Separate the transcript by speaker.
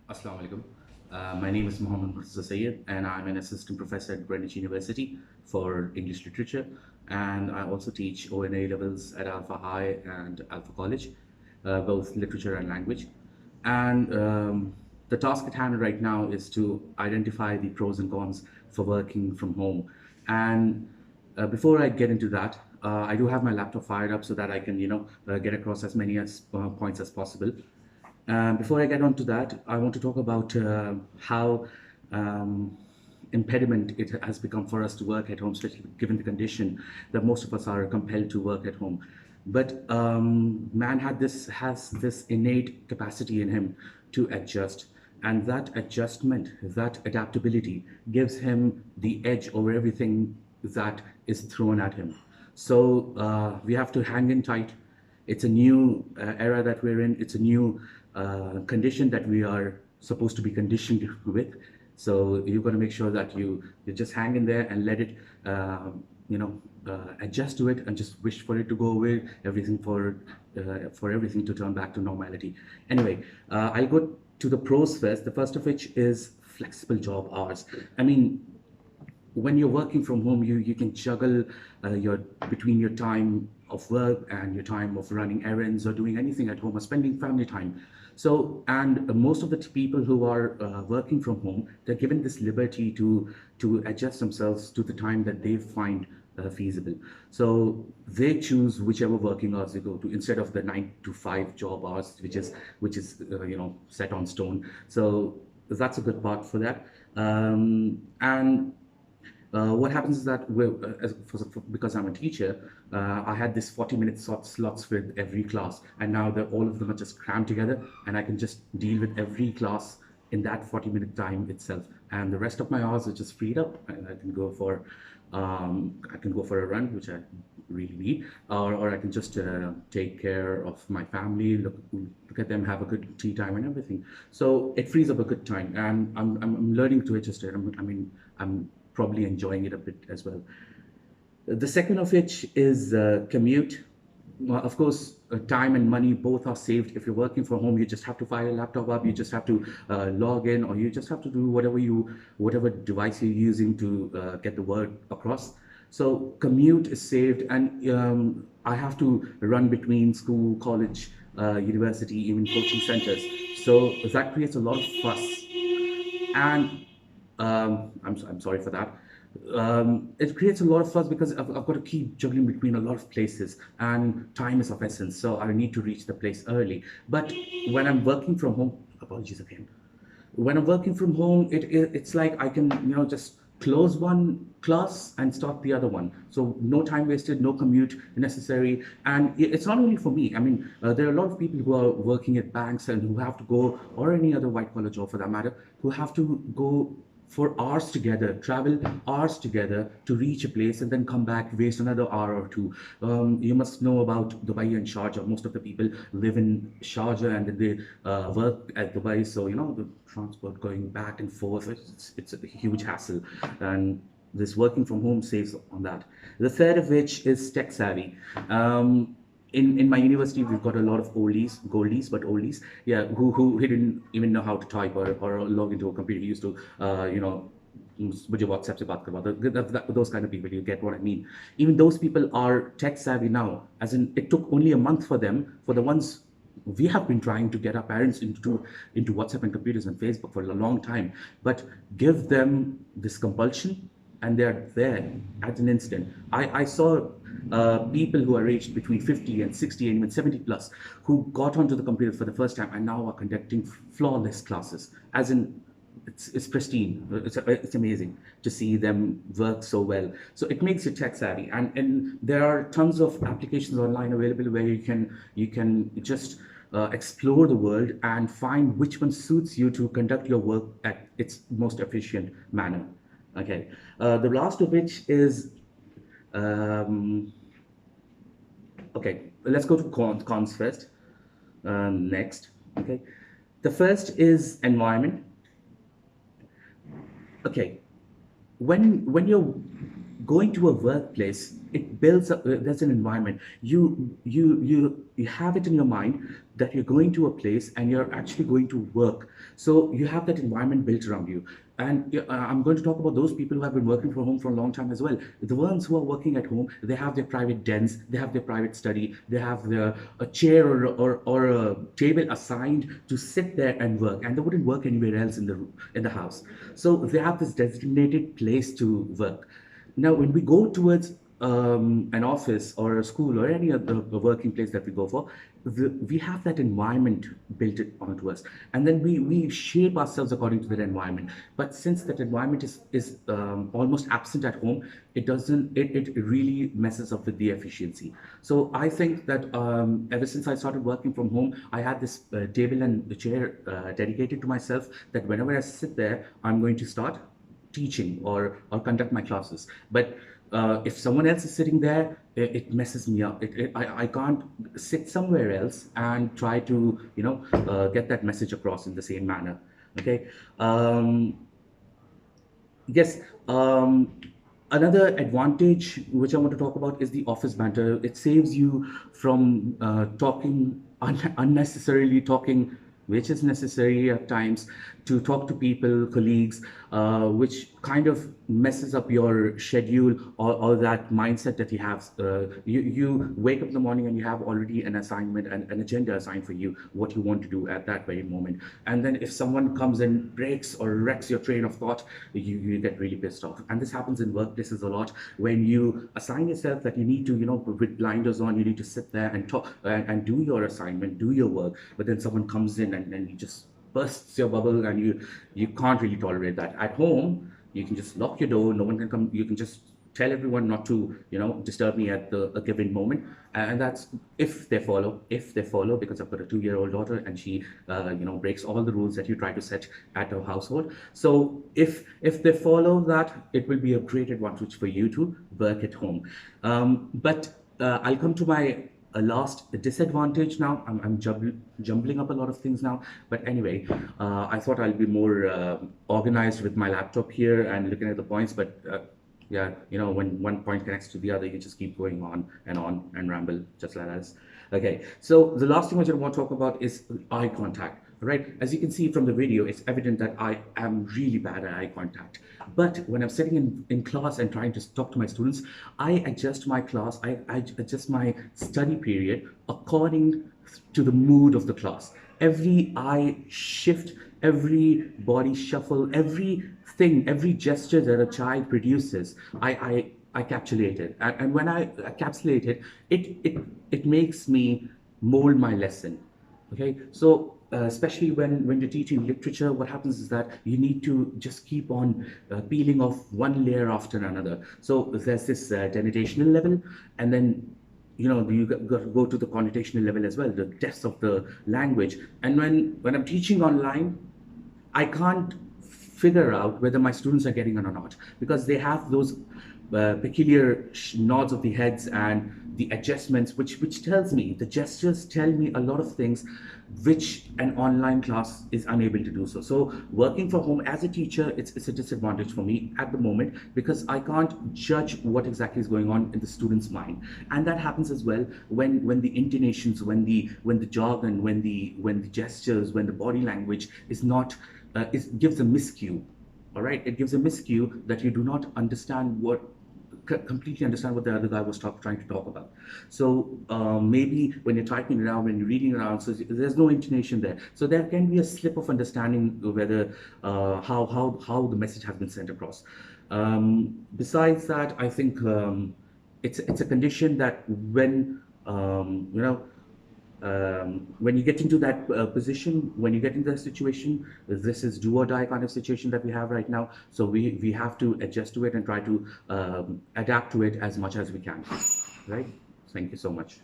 Speaker 1: Assalamu alaikum. My name is Mohammed Murtaza Sayed, and I'm an assistant professor at Greenwich University for English literature. And I also teach O&A levels at Alpha High and Alpha College, both literature and language. And the task at hand right now is to identify the pros and cons for working from home. And before I get into that, I do have my laptop fired up so that I can, get across as many points as possible. Before I get on to that, I want to talk about how impediment it has become for us to work at home, especially given the condition that most of us are compelled to work at home. But man has this innate capacity in him to adjust, and that adjustment, that adaptability, gives him the edge over everything that is thrown at him. So we have to hang in tight. It's a new era that we're in. It's a new condition that we are supposed to be conditioned with. So you've got to make sure that you just hang in there and let it, adjust to it and just wish for it to go away. Everything for everything to turn back to normality. Anyway, I'll go to the pros first. The first of which is flexible job hours. I mean, when you're working from home, you can juggle your between your time of work and your time of running errands or doing anything at home or spending family time. So, and most of the people who are working from home, they're given this liberty to adjust themselves to the time that they find feasible. So they choose whichever working hours they go to instead of the 9 to 5 job hours, which is set on stone. So that's a good part for that. And what happens is that because I'm a teacher, I had this 40-minute slots with every class, and now all of them are just crammed together, and I can just deal with every class in that 40-minute time itself. And the rest of my hours are just freed up, and I can go for a run, which I really need, or I can just take care of my family, look at them, have a good tea time and everything. So it frees up a good time, and I'm learning to adjust it. I'm probably enjoying it a bit as well. The second of which is commute. Well, of course, time and money both are saved. If you're working from home, you just have to fire your laptop up. You just have to log in, or you just have to do whatever device you're using to get the word across. So commute is saved, and I have to run between school, college, university, even coaching centers. So that creates a lot of fuss, and I'm sorry for that. It creates a lot of fuss because I've got to keep juggling between a lot of places, and time is of essence. So I need to reach the place early. But when I'm working from home, apologies again. When I'm working from home, it's like I can just close one class and start the other one. So no time wasted, no commute necessary, and it's not only for me. I mean, there are a lot of people who are working at banks and who have to go, or any other white collar job for that matter, who have to go for hours together, travel hours together to reach a place and then come back, waste another hour or two. You must know about Dubai and Sharjah. Most of the people live in Sharjah and then they work at Dubai. So, the transport going back and forth, it's a huge hassle. And this working from home saves on that. The third of which is tech savvy. In my university, we've got a lot of goldies, but oldies, yeah, who didn't even know how to type or log into a computer. He used to, मुझे WhatsApp से बात करवा दो. Those kind of people, you get what I mean. Even those people are tech savvy now, as in it took only a month for them. For the ones we have been trying to get our parents into WhatsApp and computers and Facebook for a long time, but give them this compulsion and they're there at an instant. I saw people who are aged between 50 and 60 and even 70 plus who got onto the computer for the first time and now are conducting flawless classes. As in, it's pristine. It's amazing to see them work so well. So it makes you tech savvy, and there are tons of applications online available where you can just explore the world and find which one suits you to conduct your work at its most efficient manner. Okay, the last of which is okay. Let's go to cons first. Next, okay. The first is environment. Okay, when you're going to a workplace, it builds up, there's an environment. You have it in your mind that you're going to a place and you're actually going to work. So you have that environment built around you. And I'm going to talk about those people who have been working from home for a long time as well. The ones who are working at home, they have their private dens, they have their private study, they have a chair or a table assigned to sit there and work, and they wouldn't work anywhere else in the house. So they have this designated place to work. Now, when we go towards an office or a school or any other working place that we go for, we have that environment built onto us, and then we shape ourselves according to that environment. But since that environment is almost absent at home, it really messes up with the efficiency. So I think that ever since I started working from home, I had this table and the chair dedicated to myself, that whenever I sit there, I'm going to start teaching or conduct my classes. But if someone else is sitting there, it messes me up. I can't sit somewhere else and try to get that message across in the same manner. Okay. Yes. Another advantage which I want to talk about is the office banter. It saves you from talking unnecessarily talking, which is necessary at times to talk to people, colleagues, which kind of messes up your schedule, or that mindset that you have. You wake up in the morning and you have already an assignment and an agenda assigned for you, what you want to do at that very moment. And then if someone comes and breaks or wrecks your train of thought, you get really pissed off. And this happens in workplaces a lot, when you assign yourself that you need to, with blinders on, you need to sit there and talk and do your assignment, do your work, but then someone comes in and you just bursts your bubble, and you can't really tolerate that. At home, you can just lock your door, no one can come, you can just tell everyone not to disturb me at a given moment, and that's if they follow, because I've got a 2-year-old daughter, and she breaks all the rules that you try to set at our household. So if they follow that, it will be a great advantage for you to work at home. But I'll come to my last disadvantage now. I'm jumbling up a lot of things now, but anyway, I thought I'll be more organized with my laptop here and looking at the points. But yeah, when one point connects to the other, you just keep going on and ramble just like that. Okay, so the last thing I want to talk about is eye contact. Right, as you can see from the video, it's evident that I am really bad at eye contact. But when I'm sitting in class and trying to talk to my students, I adjust my class, I adjust my study period according to the mood of the class. Every eye shift, every body shuffle, everything, every gesture that a child produces, I capsulate it. And when I encapsulate it, it makes me mold my lesson. Okay, so especially when you're teaching literature, what happens is that you need to just keep on peeling off one layer after another. So there's this denotational level, and then you got to go to the connotational level as well, the depth of the language. And when I'm teaching online, I can't figure out whether my students are getting it or not, because they have those peculiar nods of the heads and the adjustments, which tells me, the gestures tell me a lot of things which an online class is unable to do so. So working from home as a teacher, it's a disadvantage for me at the moment, because I can't judge what exactly is going on in the student's mind. And that happens as well when the intonations, when the jargon, when the gestures, when the body language is not gives a miscue. All right, it gives a miscue that you do not understand completely understand what the other guy was trying to talk about. So maybe when you're typing it out, when you're reading it out, so there's no intonation there. So there can be a slip of understanding whether how the message has been sent across. Besides that, I think it's a condition that when when you get into that position, when you get into that situation, this is do or die kind of situation that we have right now. So we have to adjust to it and try to adapt to it as much as we can. Right? Thank you so much.